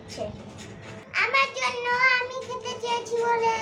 দিচ্ছে আমার জন্য, আমি খেতে চেয়েছি বলে।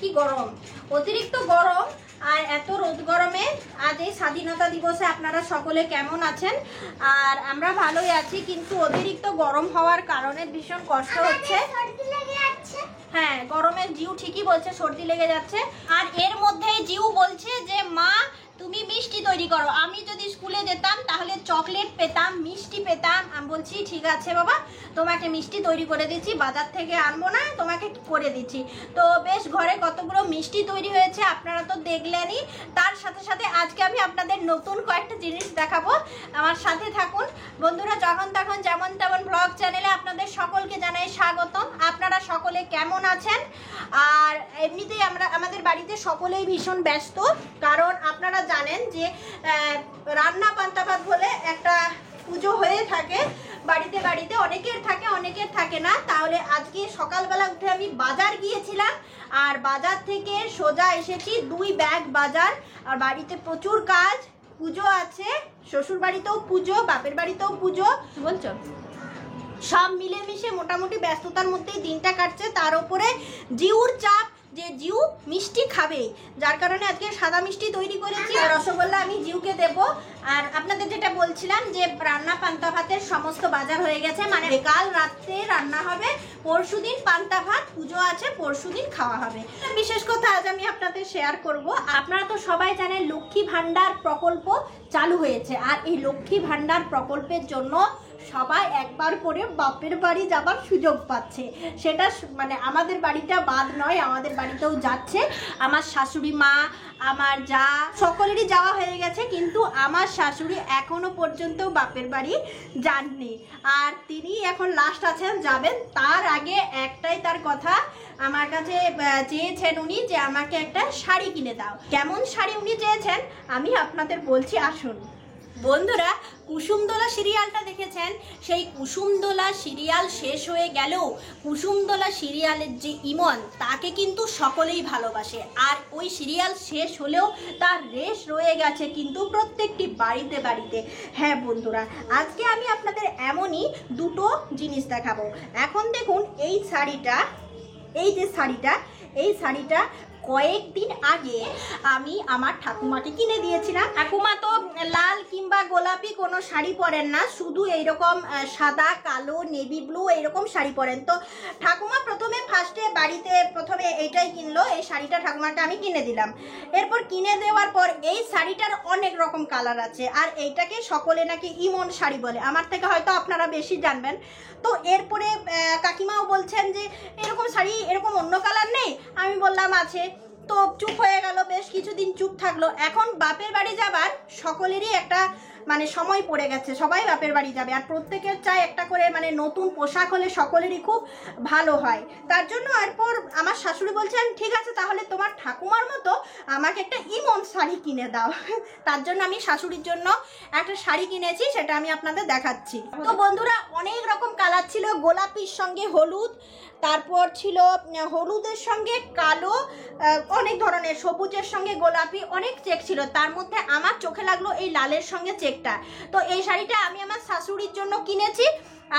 কি গরম, অতিরিক্ত গরম। আর এত রোদ গরমে আজ এই স্বাধীনতা দিবসে আপনারা সকলে কেমন আছেন? আর আমরা ভালোই আছি, কিন্তু অতিরিক্ত গরম হওয়ার কারণে ভীষণ কষ্ট হচ্ছে। হ্যাঁ, গরমে জিউ ঠিকই বলছে, সর্দি লেগে যাচ্ছে। আর এর মধ্যেই জিউ বলছে যে মা তুমি মিষ্টি তৈরি করো। আমি যদি স্কুলে যেতাম তাহলে চকলেট পেতাম, মিষ্টি পেতাম। আমি বলছি ঠিক আছে বাবা, তোমাকে মিষ্টি তৈরি করে দিচ্ছি, বাজার থেকে আনবো না, তোমাকে করে দিচ্ছি। তো বেশ ঘরে কতগুলো মিষ্টি তৈরি হয়েছে আপনারা তো দেখলেনই। তার সাথে সাথে আজকে আমি আপনাদের নতুন কয়েকটা জিনিস দেখাবো, আমার সাথে থাকুন বন্ধুরা। যখন তখন যেমন তেমন ব্লগ চ্যানেলে আপনাদের সকলকে জানাই স্বাগতম। আপনারা সকলে কেমন আছেন? আর এমনিতেই আমাদের বাড়িতে সকলেই ভীষণ ব্যস্ত, কারণ আপনারা জানেন যে রান্না পান্তা ভাত বলে একটা পুজো হয়ে থাকে বাড়িতে বাড়িতে, অনেকের থাকে অনেকের থাকে না। তাহলে আজকে সকালবেলা উঠে আমি বাজার গিয়েছিলাম, আর বাজার থেকে সোজা এসেছি 2 ব্যাগ বাজার। আর বাড়িতে প্রচুর কাজ, পুজো আছে, শ্বশুর বাড়িতেও পুজো, বাপের বাড়িতেও পুজো, বলছো সব মিলেমিশে মোটামুটি ব্যস্ততার মধ্যেই দিনটা কাটছে। তার উপরে জিউর চাপ যে জিউ মিষ্টি খাবে, যার কারণে আজকে সাদা মিষ্টি তৈরি করেছি, আর রসগোল্লা আমি জিউকে দেব। আর আপনাদের যেটা বলছিলাম যে রান্না পান্তা ভাতের সমস্ত বাজার হয়ে গেছে, মানে কাল রাত্রে রান্না হবে, পরশুদিন পান্তা ভাত, পুজো আছে, পরশুদিন খাওয়া হবে। বিশেষ কথা আজ আমি আপনাদের শেয়ার করব। আপনারা তো সবাই জানেন লক্ষ্মী ভান্ডার প্রকল্প চালু হয়েছে, আর এই লক্ষ্মী ভান্ডার প্রকল্পের জন্য সবাই একবার করে বাপের বাড়ি যাবার সুযোগ পাচ্ছে। সেটা মানে আমাদের বাড়িটা বাদ নয়, আমাদের বাড়িতেও যাচ্ছে। আমার শাশুড়ি মা, আমার যা সকলেরই যাওয়া হয়ে গেছে, কিন্তু আমার শাশুড়ি এখনো পর্যন্ত বাপের বাড়ি যাননি। আর তিনি এখন লাস্ট আছেন, যাবেন। তার আগে একটাই তার কথা আমার কাছে চেয়েছেন উনি, যে আমাকে একটা শাড়ি কিনে দাও। কেমন শাড়ি উনি চেয়েছেন আমি আপনাদের বলছি, আসুন। বন্ধুরা, কুসুমদোলা সিরিয়ালটা দেখেছেন? সেই কুসুমদোলা সিরিয়াল শেষ হয়ে গেলেও কুসুমদোলা সিরিয়ালের যে ইমন, তাকে কিন্তু সকলেই ভালোবাসে। আর ওই সিরিয়াল শেষ হলেও তার রেশ রয়ে গেছে কিন্তু প্রত্যেকটি বাড়িতে বাড়িতে। হ্যাঁ বন্ধুরা, আজকে আমি আপনাদের এমনই দুটো জিনিস দেখাবো। এখন দেখুন এই শাড়িটা, এই যে শাড়িটা, এই শাড়িটা কয়েকদিন আগে আমি আমার ঠাকুমাকে কিনে দিয়েছিলাম। ঠাকুমা তো লাল কিংবা গোলাপি কোনো শাড়ি পরেন না, শুধু এইরকম সাদা, কালো, নেভি ব্লু এইরকম শাড়ি পরেন। তো ঠাকুমা ফার্স্টে বাড়িতে এইটাই কিনলো, এই শাড়িটা ঠাকুমাকে আমি কিনে দিলাম। এরপর কিনে দেওয়ার পর এই শাড়িটার অনেক রকম কালার আছে, আর এইটাকে সকলে নাকি ইমন শাড়ি বলে, আমার থেকে হয়তো আপনারা বেশি জানবেন। তো এরপরে কাকিমাও বলছেন যে এরকম শাড়ি এরকম অন্য কালার নেই, আমি বললাম আছে। তো চুপ হয়ে গেল, বেশ কিছুদিন চুপ থাকলো। এখন বাপের বাড়ি যাবার সকলেরই একটা মানে সময় পড়ে গেছে, সবাই বাপের বাড়ি যাবে, আর প্রত্যেকের চাই একটা করে মানে নতুন পোশাক হলে সকলেরই খুব ভালো হয়। তার জন্য এরপর আমার শাশুড়ি বলছেন ঠিক আছে তাহলে তোমার ঠাকুমার মতো আমাকে একটা ইমন শাড়ি কিনে দাও। তার জন্য আমি শাশুড়ির জন্য একটা শাড়ি কিনেছি, সেটা আমি আপনাদের দেখাচ্ছি। তো বন্ধুরা, অনেক রকম কালার ছিল, গোলাপির সঙ্গে হলুদ, তারপর ছিল হলুদের সঙ্গে কালো, অনেক ধরনের, সবুজের সঙ্গে গোলাপি, অনেক চেক ছিল। তার মধ্যে আমার চোখে লাগলো এই লালের সঙ্গে চেকটা। তো এই শাড়িটা আমি আমার শাশুড়ির জন্য কিনেছি,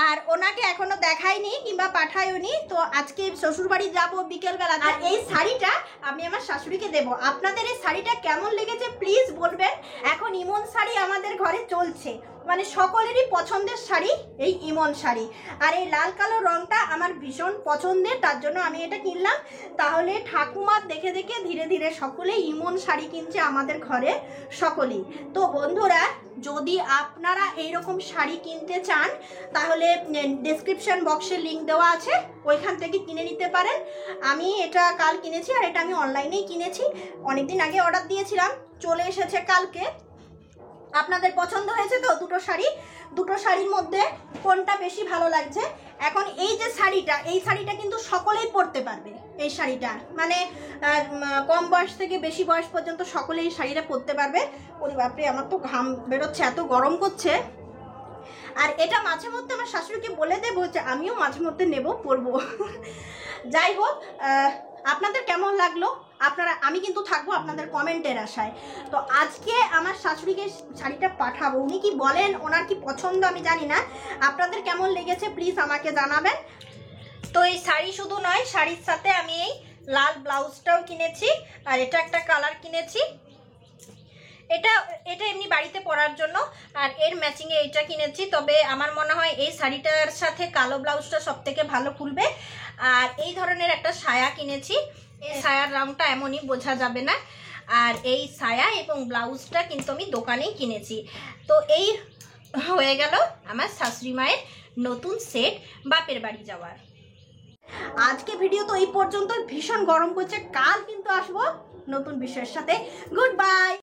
আর ওনাকে এখনো দেখাইনি কিংবা পাঠাইনি। তো আজকে শ্বশুরবাড়ি যাব বিকেলবেলা, আর এই শাড়িটা আমি আমার শাশুড়িকে দেব। আপনাদের এই শাড়িটা কেমন লেগেছে প্লিজ বলবেন। এখন ইমন শাড়ি আমাদের ঘরে চলছে, মানে সকলেরই পছন্দের শাড়ি এই ইমন শাড়ি, আর এই লাল কালো রংটা আমার ভীষণ পছন্দের, তার জন্য আমি এটা কিনলাম। তাহলে ঠাকুমার দেখে দেখে ধীরে ধীরে সকলেই ইমন শাড়ি কিনছে আমাদের ঘরে সকলেই। তো বন্ধুরা, যদি আপনারা এইরকম শাড়ি কিনতে চান তাহলে ডেসক্রিপশন বক্সে লিংক দেওয়া আছে, ওইখান থেকে কিনে নিতে পারেন। আমি এটা কাল কিনেছি, আর এটা আমি অনলাইনেই কিনেছি, অনেকদিন আগে অর্ডার দিয়েছিলাম, চলে এসেছে কালকে। আপনাদের পছন্দ হয়েছে তো দুটো শাড়ির মধ্যে কোনটা বেশি ভালো লাগছে? এখন এই যে শাড়িটা, এই শাড়িটা কিন্তু সকলেই পরতে পারবে। এই শাড়িটা মানে কম বয়স থেকে বেশি বয়স পর্যন্ত সকলেই এই শাড়িটা পরতে পারবে। ওরে বাপরে, আমার তো ঘাম বেরোচ্ছে, এত গরম করছে। আর এটা মাঝে মধ্যে আমার শাশুড়িকে বলে দেবো যে আমিও মাঝে মধ্যে নেব, পরবো। যাই হোক, আপনাদের কেমন লাগলো আমি কিন্তু থাকবো আপনাদের কমেন্টের আশায়। তো আজকে আমার শাশুড়িকে শাড়িটা পাঠাবো, উনি কি বলেন, ওনার কি পছন্দ আমি জানি না। আপনাদের কেমন লেগেছে প্লিজ আমাকে জানাবেন। তো এই শাড়ি শুধু নয়, শাড়ির সাথে আমি এই লাল ব্লাউজটাও কিনেছি, আর এটা একটা কালার কিনেছি, এটা এমনি বাড়িতে পরার জন্য, আর এর ম্যাচিংয়ে এইটা কিনেছি। তবে আমার মনে হয় এই শাড়িটার সাথে কালো ব্লাউজটা সব থেকে ভালো খুলবে। আর এই ধরনের একটা সায়া কিনেছি, এই সায়ার রংটা এমনই বোঝা যাবে না। আর এই সায়া এবং ব্লাউজটা কিন্তু আমি দোকানেই কিনেছি। তো এই হয়ে গেল আমার শাশুড়ি মায়ের নতুন সেট বাপের বাড়ি যাওয়ার। আজকে ভিডিও তো এই পর্যন্ত, ভীষণ গরম করছে, কাল কিন্তু আসবো নতুন বিষয়ের সাথে। Good bye.